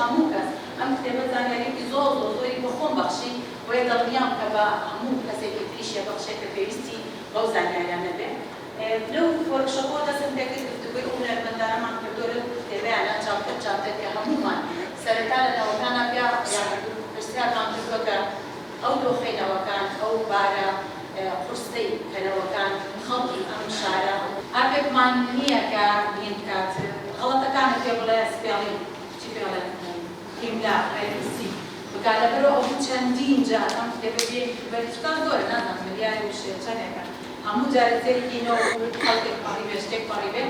هەموو ئەم کتێبە زانیاریەکی زۆر زۆری بە خۆم بەخشی وەیە دڵنیام کە بە هەموو کەسێکی تریشە بەخشێت کە پێویستی بەو زانیاریانە بێ. لەو وەرکشۆپەوە دەستم پێکرد گفتوگۆی ئەو هونەرمەندانەمان کردووە لەو کتێبەیانە چاپتر کە هەموومان سەرەتا لە ناوەکانە پرسیارمان کردووە کە ئەو دۆخینەوەکان ئەو بارە قورستەی کەنەوەکان خەڵکی ئەم شارە هەرپێکمان نییە کە بین کات غەڵەتەکانت پێ بڵێ سپێڵی چی پێڵێن ئیملا ئەیسی بکات لەبەرەوە ئەو چەندین جار ئەم کتێبە بەریشتان زۆرە نازانم ملیاری و چەندێکە هەموو جارە سێرێکینەوە خەڵکێک پەڕی بێ شتێک پەڕی بێ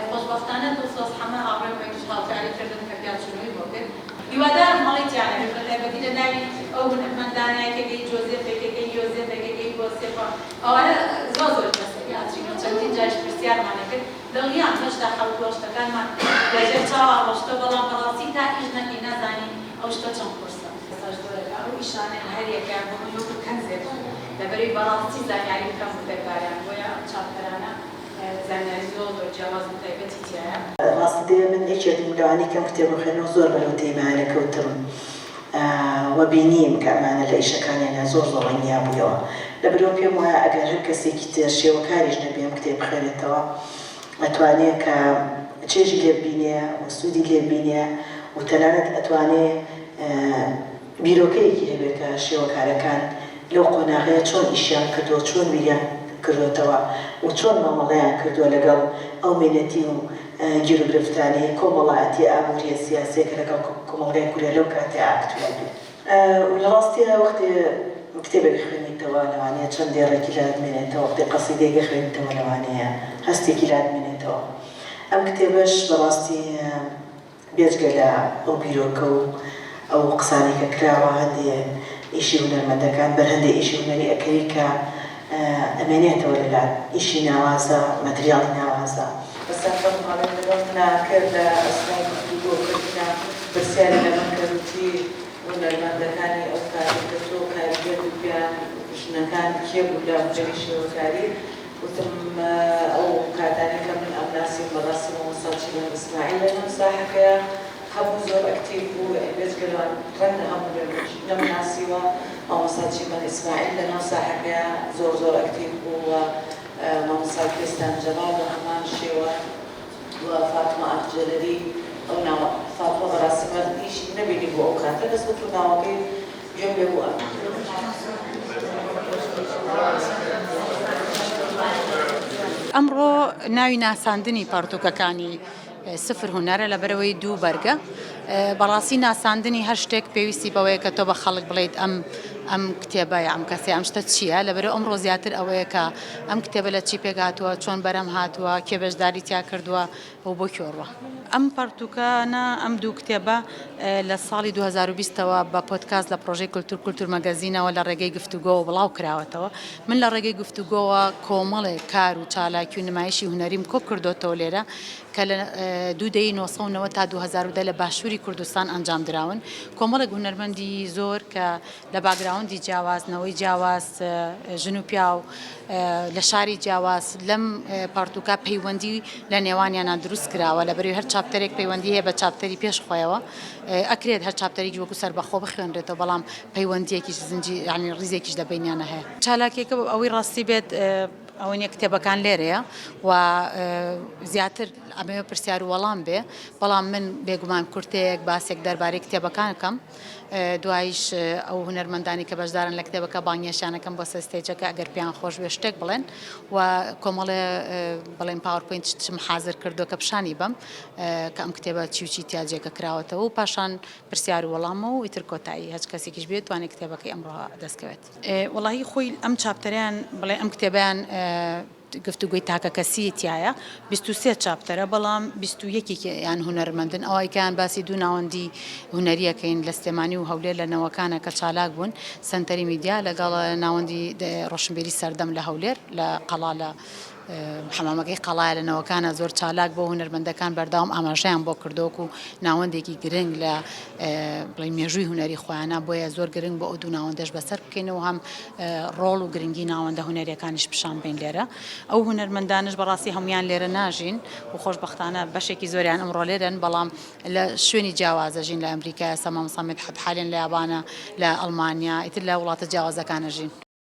خۆشبەختانە دڵسۆز هەمە هاوڕێمێکیش هاوکاریکردن کە پیاچوونەوەی بۆ کرد هیوادارم هەڵێکیانە بێت بە تایبەتی لە ناوی ئەو هونەرمەندانایەکێکی جۆزێفێکێکی یۆزێفێکێکی بۆسێفە ئەوانە زۆر کەسێکی هاترینەوە چەندین جاریش پرسیارمانە کرد دڵنیام هێشتا خەڵک ڕۆشتەکانمان لەژێر چاوا ڕۆشتە بەڵام بەڕاستی تا ئیش نەکەی نازانین ئەو شتە چەند قورسە ئەو ئیشانە هەریەکیان بۆ من وەکو کەنزێک لەبەرەوەی بەڕاستی زانیاری بکەم بۆ دەرباریان بۆیە چاپەرانە زانیاری زۆر جیاواز و تایبەتی تایە. ڕاستی دەوێت من یەکێکم لەوانەی کەم کتێب خوێنەوە زۆر بەرەو تێمایە کەوتم و بینیم کە ئەمانە لە ئیشەکانیانە زۆر ڕەنگیا بوویەوە لەبەرەوە پێم وایە ئەگەر هەر کەسێکی تر شێوەکاریش نەبێ ئەم کتێب بخوێنێتەوە ئەتوانێت کە چێژی لێ ببینێ و سوودی لێ ببینێ و تەنانەت ئەتوانێت بیرۆکەیەکی هەبێت کە شێوەکارەکان لەو قۆناغەیە چۆن ئیشیان کردووە چۆن بیریان کردوێتەوە و چۆن مامەڵەیان کردووە لەگەڵ ئەو مێنەتی و گیر و گرفتانی کۆمەڵایەتی ئابووریە سیاسیەکە لەگەڵ کۆمەڵگای کوریا لەو کاتێ ئاکتوێت لە ڕاستیە وەختی کتێبێک خوێنیتەوە لەوانەیە چەند دێڕێکی لات مێنێتەوە وەختی قەسیدەیەکی خوێنیتەوە لەوانەیە هەستێکی لات مێنێتەوە ئەم کتێبەش بەڕاستی بێجگە لە ئەو بیرۆکە و ئەو قسانی کە کراوە هەندێک ئیشی هونەرمەندەکان بەر هەندێک ئیشی هونەری ئەکەوی کە ئەمێنێتەوە لەلات ئیشی ناوازە مەتریاڵی ناوازە بەسەر بەڵێن لەگەڵ ناکرد لە ئەسمای گفتوگۆکردنە پرسیاری لەمە کەروتی هونەرمەندەکانی ئەو کاری کە تۆ کاریگەر بیان ژنەکان کێ بوو لە جەری شێوەکاری وتم ئەو کاتانی کە من ئەم ناسی بەڕاستی مامۆستاچی لە ئیسماعیل لەنەم ساحەکەیە هەموو زۆر ئەکتیڤ بوو بێجگەلەوان ڕەنگە هەموو نەمناسیوە مامۆستاچی من ئیسماعیل لەناو ساحەکەیە زۆر ئەکتیڤ بوو و مامۆستا کوێستان جەمال بە هەمان شێوە و فاتمە ئەفجەلەری ئەو ناوە فاتمە بەڕاستی من هیچی نەبینی بۆ ئەو کاتە دەست بە ناوەکەی گوێم لێ بوو ئەمڕۆ ناوی ناساندنی پارتووکەکانی سفر هونەرە لەبەرەوەی دوو بەرگە بەڕاستی ناساندنی هەر شتێک پێویستی بەوەیە کە تۆ بە خەڵک بڵێیت ئەم کتێبە ئەم کەسێ ئەم شتە چییە لەبەرەوە ئەمڕۆ زیاتر ئەوەیە کە ئەم کتێبە لە چی پێک هاتووە چۆن بەرەم هاتووە کێ بەشداری تیا کردووە و بۆ کێڕوە ئەم پارتووکانە ئەم دوو کتێبە لە ساڵی 2020ەوە بە پۆدکاست لە پرۆژەی کولتور مەگەزینەوە لە ڕێگەی گفتوگۆوە بڵاو کراوەتەوە من لە ڕێگەی گفتوگۆوە کۆمەڵێک کار و چالاکی و نمایشی هونەریم کۆ کردوتەوە لێرە کە لە 1990 تا 2010 لە باشووری کوردستان ئەنجام دراون کۆمەڵێک هونەرمەندی زۆر کە لە باگراوندی جیاوازنەوەی جیاواز ژن و پیاو لە شاری جیاواز لەم پارتووکە پەیوەندی لە نێوانیانە دروست کراوە لەبەرەوەی هەر چاپتەرێک پەیوەندی هەیە بە چاپتەری پێش خۆیەوە ئەکرێت هەر چاپتەرێکی وەکو سەربەخۆ بخوێنرێتەوە بەڵام پەیوەندیەکی زنجی ینی ڕیزێکیش لەبینیانە هەیە چالاکێکە ئەوەی ڕاستی بێت ئەوەنیە کتێبەکان لێرەیە و زیاتر ئەمەوێ پرسیار و وەڵام بێ بەڵام من بێگومان کورتێک باسێک دەربارەی کتێبەکانەکەم دوایش ئەو هونەرمەندانی کە بەشدارن لە کتێبەکە بانگێشانەکەم بۆ سەستێجەکە ئەگەر پیان خۆش بێ شتێک بڵێن و کۆمەڵێ بڵێن پاوەرپۆینت چم حازر کردو کە پیشانی بەم کە ئەم کتێبە چی و چی تیاجێکە کراوەتەوە و پاشان پرسیار و وەڵامە و ئیتر کۆتایی هەچ کەسێکیش بێت توانێت کتێبەکەی ئەمڕۆ دەستکەوێت وەڵاهی خۆی ئەم چاپتەریان بڵێ ئەم کتێبیان گفتوگوی تاکە کەسی تایە 23 چاپتەرە بەڵام 21یان هونەرمەندن ئەوەیکیان باسی دوو ناوەندی هونەریەکەین لە سلێمانی و هەولێر لە نەوەکانە کە چالاک بوون سنتەری میدیا لەگەڵ ناوەندی ڕۆشنبیری سەردەم لە هەولێر لە قەڵا لە حمامەکەی قەڵایە لەنەوەکانە زۆر چالاک بۆ هونەرمەندەکان بەردەوام ئاماژەیان بۆ کردووەک و ناوەندێکی گرنگ لە بڵێ مێژووی هونەری خۆیانە بۆیە زۆر گرنگ بۆ ئەو دوو ناوەندەش بەسەر بکەینەوە هەم ڕۆڵ و گرنگی ناوەندە هونەریەکانیش پیشان بین لێرە ئەو هونەرمەندانش بەڕاستی هەمویان لێرە ناژین و خۆشبەختانە بەشێکی زۆریان ئەمڕۆ لێرن بەڵام لە شوێنی جیاوازەژین لە ئەمریکا سەمام سەمت حەحالێن لە یابانە لە ئەڵمانیا ئیتر لە وڵاتە جیاوازەکانە ژین.